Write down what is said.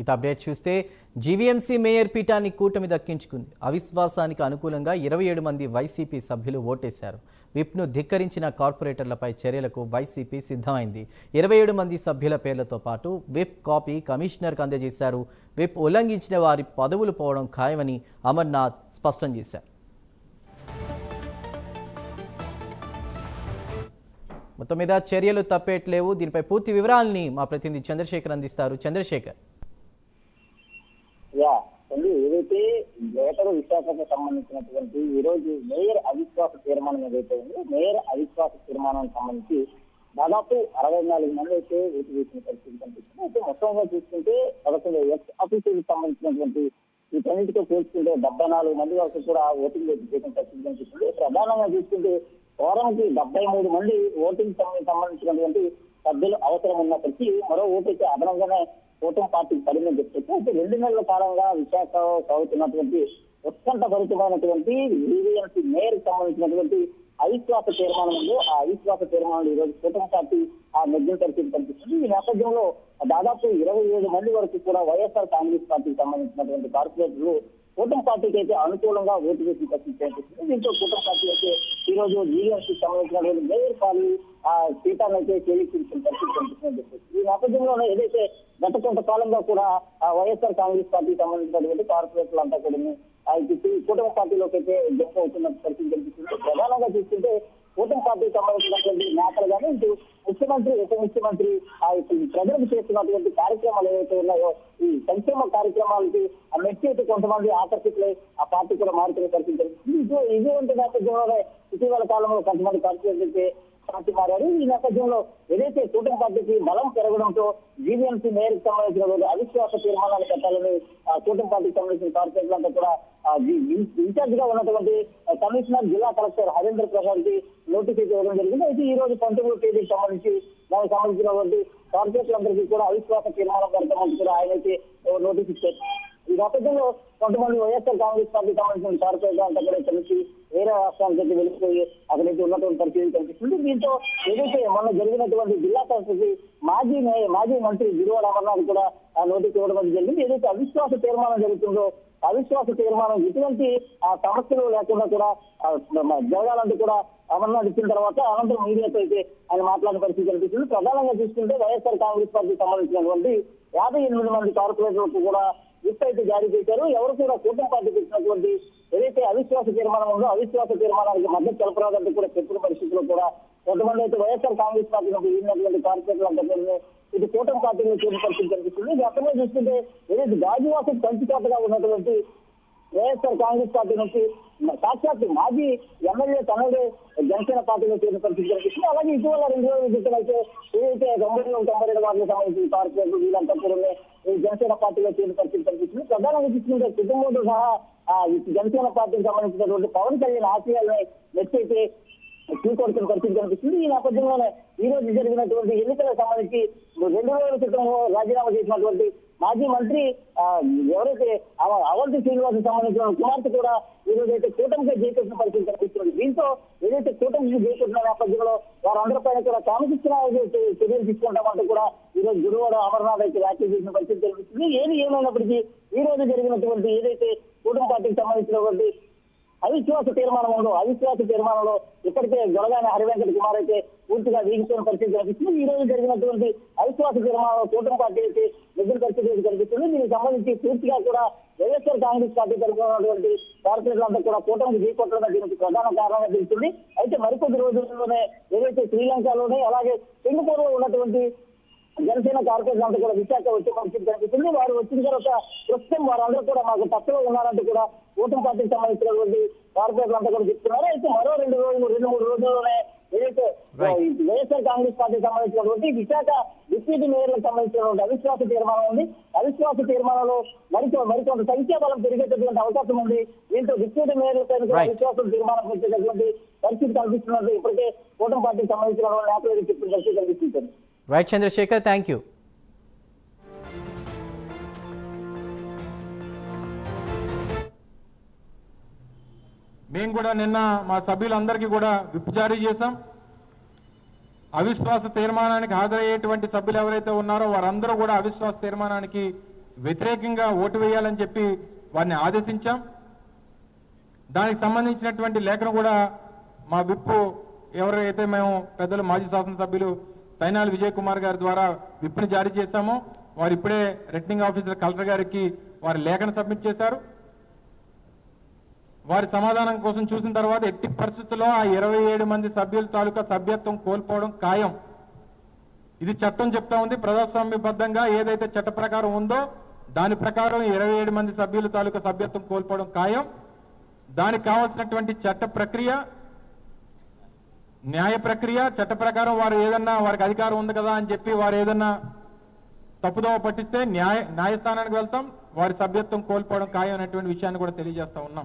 ఇక అప్డేట్ చూస్తే GVMC mayor పీఠాన్ని కూటమి దక్కించుకుంది. అవిశ్వాసానికి అనుకూలంగా 27 మంది వైసీపీ సభ్యులు ఓటేశారు. విప్ను ధిక్కరించిన కార్పొరేటర్లపై చర్యలకు వైసీపీ సిద్ధమైంది. 27 మంది సభ్యుల పేర్లతో పాటు విప్ కాపీ కమిషనర్కు అందజేశారు. విప్ ఉల్లంఘించిన వారి పదవులు పోవడం ఖాయమని అమర్నాథ్ స్పష్టం చేశారు. మొత్తం మీద చర్యలు తప్పేట్లేవు. దీనిపై పూర్తి వివరాలని మా ప్రతినిధి చంద్రశేఖర్ అందిస్తారు. చంద్రశేఖర్, ఏదైతే గ్రేటర్ విశాఖకు సంబంధించినటువంటి ఈ రోజు మేయర్ అవిశ్వాస తీర్మానం ఏదైతే ఉందో, మేయర్ అవిశ్వాస తీర్మానానికి సంబంధించి దాదాపు 64 మంది అయితే ఓటు వేసిన పరిస్థితి కనిపిస్తుంది. అయితే మొత్తంగా చూసుకుంటే 11 ఎక్స్ ఆఫీసర్లకు సంబంధించినటువంటి వీటన్నిటితో పోల్చుకుంటే 74 మంది వరకు కూడా ఓటింగ్ చేసిన పరిస్థితి కనిపిస్తుంది. ప్రధానంగా చూసుకుంటే ఫోరంకి 73 మంది ఓటింగ్ సంబంధించినటువంటి సభ్యులు అవసరం ఉన్నప్పటికీ మరో ఓటు అయితే అదనంగానే కూటమి పార్టీకి పడిందని చెప్తే అయితే 2 నెలల కాలంగా విశాఖ సాగుతున్నటువంటి ఉత్కంఠభరితమైనటువంటి జీవీఎంసీ మేయర్ సంబంధించినటువంటి అవిశ్వాస తీర్మానం ఉంది. ఆ అవిశ్వాస తీర్మానం ఈ రోజు కూటమి పార్టీ నెగ్గిన పరిస్థితి కనిపిస్తుంది. ఈ నేపథ్యంలో దాదాపు 27 మంది వరకు కూడా వైఎస్ఆర్ కాంగ్రెస్ పార్టీకి సంబంధించినటువంటి కార్పొరేటర్లు కూటమి పార్టీకి అయితే అనుకూలంగా ఓటు వేసిన పరిస్థితి కనిపిస్తుంది. దీంతో కూటమి పార్టీ అయితే ఈ రోజు జీవీఎంసీకి సంబంధించినటువంటి మేయర్ పార్టీ ఆ పీఠాన్ని అయితే చేయించిన పరిస్థితి కనిపిస్తుంది. ఈ నేపథ్యంలోనే ఏదైతే గత కొంతకాలంగా కూడా వైఎస్ఆర్ కాంగ్రెస్ పార్టీకి సంబంధించినటువంటి కార్పొరేటర్లు అంతా కూడా కూటమి పార్టీలోకి అయితే జంప్ అవుతున్న పరిస్థితి కనిపిస్తుంది. ప్రధానంగా చూసుకుంటే కూటమి పార్టీకి సంబంధించినటువంటి నేతలు కానీ ఇటు ముఖ్యమంత్రి ఉప ముఖ్యమంత్రి ప్రజలకు చేస్తున్నటువంటి కార్యక్రమాలు ఏవైతే ఉన్నాయో ఈ సంక్షేమ కార్యక్రమాలకి మెచ్చి అయితే కొంతమంది ఆకర్షితులై ఆ పార్టీ కూడా మారుతున్న పరిస్థితి కనిపిస్తుంది. ఇటువంటి నేపథ్యంలోనే ఇటీవల కాలంలో కొంతమంది కార్పొరేటర్లు పార్టీ మారారు. ఈ నేపథ్యంలో ఏదైతే కూటమి పార్టీకి బలం పెరగడంతో జీవీఎంసీ మేయర్కి సంబంధించిన అవిశ్వాస తీర్మానాలు పెట్టాలని కూటమి పార్టీకి సంబంధించిన కార్పొరేటర్లంతా కూడా ఇన్ఛార్జ్ గా ఉన్నటువంటి కమిషనర్ జిల్లా కలెక్టర్ హరేంద్ర ప్రసాద్ కి నోటీస్ అయితే ఇవ్వడం జరిగింది. అయితే ఈ రోజు 19 తేదీకి సంబంధించి దానికి సంబంధించినటువంటి కార్పొరేటర్లందరికీ కూడా అవిశ్వాస తీర్మానం పెడతామంటూ కూడా ఆయన అయితే నోటీస్ ఇచ్చారు. ఈ నేపథ్యంలో కొంతమంది వైఎస్ఆర్ కాంగ్రెస్ పార్టీకి సంబంధించిన కార్పొరేటర్ అంతా కూడా ఇక్కడ నుంచి వేరే రాష్ట్రానికి వెళ్ళిపోయి అక్కడి నుంచి ఉన్నటువంటి పరిస్థితి కనిపిస్తుంది. దీంతో ఏదైతే మొన్న జరిగినటువంటి జిల్లా పరిస్థితి మాజీ మంత్రి గురువాడ అమర్నాథ్ కూడా నోటీస్ ఇవ్వడం జరిగింది. ఏదైతే అవిశ్వాస తీర్మానం జరుగుతుందో అవిశ్వాస తీర్మానం ఎటువంటి సమస్యలు లేకుండా కూడా జరగాలంటూ కూడా అమర్నాథ్ ఇచ్చిన తర్వాత అనంతరం మీడియాతో అయితే ఆయన మాట్లాడిన పరిస్థితి కనిపిస్తుంది. ప్రధానంగా చూసుకుంటే వైఎస్ఆర్ కాంగ్రెస్ పార్టీకి సంబంధించినటువంటి 58 మంది కార్పొరేటర్లకు కూడా లిస్ట్ అయితే జారీ చేశారు. ఎవరు కూడా కూటమి పార్టీకి ఇచ్చినటువంటి ఏదైతే అవిశ్వాస తీర్మానం ఉందో అవిశ్వాస తీర్మానానికి మద్దతు తెలపరాదంటూ కూడా చెప్పిన పరిస్థితుల్లో కూడా కొంతమంది అయితే వైఎస్ఆర్ కాంగ్రెస్ పార్టీ నుంచి వెళ్ళినటువంటి కార్పొరేటర్లు అంతా ఇది కూటమి పార్టీని చేసిన పరిస్థితి కనిపిస్తుంది. గతంలో చూస్తుంటే ఏదైతే గాజువాసం పంచికోటగా ఉన్నటువంటి వైఎస్ఆర్ కాంగ్రెస్ పార్టీ నుంచి సాక్షాత్ మాజీ ఎమ్మెల్యే తనడే జనసేన పార్టీలో చేరిన పరిస్థితి కనిపిస్తుంది. అలాగే ఇటీవల 2 రోజుల క్రితం అయితే ఏదైతే 92 వారికి సంబంధించిన కార్పొరేట్లు వీళ్ళంతా కూడా జనసేన పార్టీలో చేరిన పరిస్థితి కనిపిస్తుంది. ప్రధానంగా చూసుకుంటే కుటుంబంతో సహా జనసేన పార్టీకి సంబంధించినటువంటి పవన్ కళ్యాణ్ ఆశయాలను మెచ్చైతే కొడుతున్న పరిస్థితి కనిపిస్తుంది. ఈ నేపథ్యంలోనే ఈ రోజు జరిగినటువంటి ఎన్నికలకు సంబంధించి 2 రోజుల క్రితం రాజీనామా చేసినటువంటి మాజీ మంత్రి ఎవరైతే అవంతి శ్రీనివాసకు సంబంధించిన కుమార్తె కూడా ఈ రోజు అయితే కూటమిగా చేకూర్చిన పరిస్థితి కనిపిస్తుంది. దీంతో ఏదైతే కూటమికి చేకూర్చిన నేపథ్యంలో వారందరి పైన కూడా క్రమశిక్షణ చర్యలు తీసుకుంటామంటూ కూడా ఈ రోజు గురువాడ అమర్నాథ్ అయితే వ్యాఖ్యలు చేసిన పరిస్థితి కనిపిస్తుంది. ఏమైనప్పటికీ ఈ రోజు జరిగినటువంటి ఏదైతే కూటమి పార్టీకి సంబంధించినటువంటి అవిశ్వాస తీర్మానం ఉందో అవిశ్వాస తీర్మానంలో ఇప్పటికే జొలగాని హరివెంకట కుమార్ అయితే పూర్తిగా వీగిస్తున్న పరిస్థితి కనిపిస్తుంది. ఈ రోజు జరిగినటువంటి అవిశ్వాస తీర్మానంలో కూటమి పార్టీ అయితే నిధుల పరిస్థితి కనిపిస్తుంది. దీనికి సంబంధించి పూర్తిగా కూడా వైఎస్ఆర్ కాంగ్రెస్ పార్టీ తరఫున ఉన్నటువంటి కార్పొరేటర్లంతా కూడా కూటమికి ఢీకొట్టడం దీనికి ప్రధాన కారణంగా తెలుస్తుంది. అయితే మరికొద్ది రోజుల్లోనే ఏదైతే శ్రీలంకలోనే అలాగే సింగపూర్ లో ఉన్నటువంటి జనసేన కార్పొరేషన్ అంతా కూడా విశాఖ వచ్చే పరిస్థితి కనిపిస్తుంది. వారు వచ్చిన తర్వాత ప్రస్తుతం వారందరూ కూడా మాకు తక్కువ ఉన్నారంటూ కూడా కూటమి పార్టీకి సంబంధించినటువంటి కార్పొరేట్లు అంతా కూడా చెప్తున్నారు. అయితే మరో 2-3 రోజుల్లోనే ఏదైతే వైఎస్ఆర్ కాంగ్రెస్ పార్టీకి సంబంధించినటువంటి విశాఖ డిప్యూటీ మేయర్లకు సంబంధించినటువంటి అవిశ్వాస తీర్మానం ఉంది. అవిశ్వాస తీర్మానంలో మరికొంత సంఖ్యాబలం పెరిగేటటువంటి అవకాశం ఉంది. దీంతో డిప్యూటీ మేయర్లపై అవిశ్వాస తీర్మానం పెట్టేటటువంటి పరిస్థితి కనిపిస్తున్నట్టు ఇప్పటికే కూటమి పార్టీకి సంబంధించిన నేతలు చెప్పిన పరిస్థితి కనిపిస్తుంది. Right Chandrashekar, thank you. మేము కూడా నిన్న మా సభ్యులందరికీ కూడా విప్ జారీ చేశాం. అవిశ్వాస తీర్మానానికి హాజరయ్యేటువంటి సభ్యులు ఎవరైతే ఉన్నారో వారందరూ కూడా అవిశ్వాస తీర్మానానికి వ్యతిరేకంగా ఓటు వేయాలని చెప్పి వారిని ఆదేశించాం. దానికి సంబంధించినటువంటి లేఖను కూడా మా విప్పు ఎవరైతే మేము పెద్దలు మాజీ శాసనసభ్యులు తైనాలి విజయ్ కుమార్ గారి ద్వారా విప్ని జారీ చేశామో వారు ఇప్పుడే రిటర్నింగ్ ఆఫీసర్ కలెక్టర్ గారికి వారి లేఖను సబ్మిట్ చేశారు. వారి సమాధానం కోసం చూసిన తర్వాత ఎట్టి పరిస్థితుల్లో ఆ 27 మంది సభ్యుల తాలూకా సభ్యత్వం కోల్పోవడం ఖాయం. ఇది చట్టం చెప్తా ఉంది. ప్రజాస్వామ్యబద్ధంగా ఏదైతే చట్ట ప్రకారం ఉందో దాని ప్రకారం 27 మంది సభ్యుల తాలూకా సభ్యత్వం కోల్పోవడం ఖాయం. దానికి కావాల్సినటువంటి చట్ట ప్రక్రియ, న్యాయ ప్రక్రియ, చట్ట ప్రకారం వారు ఏదన్నా వారికి అధికారం ఉంది కదా అని చెప్పి వారు ఏదన్నా తప్పుదోవ పట్టిస్తే న్యాయస్థానానికి వెళ్తాం. వారి సభ్యత్వం కోల్పోవడం ఖాయం అనేటువంటి విషయాన్ని కూడా తెలియజేస్తా ఉన్నాం.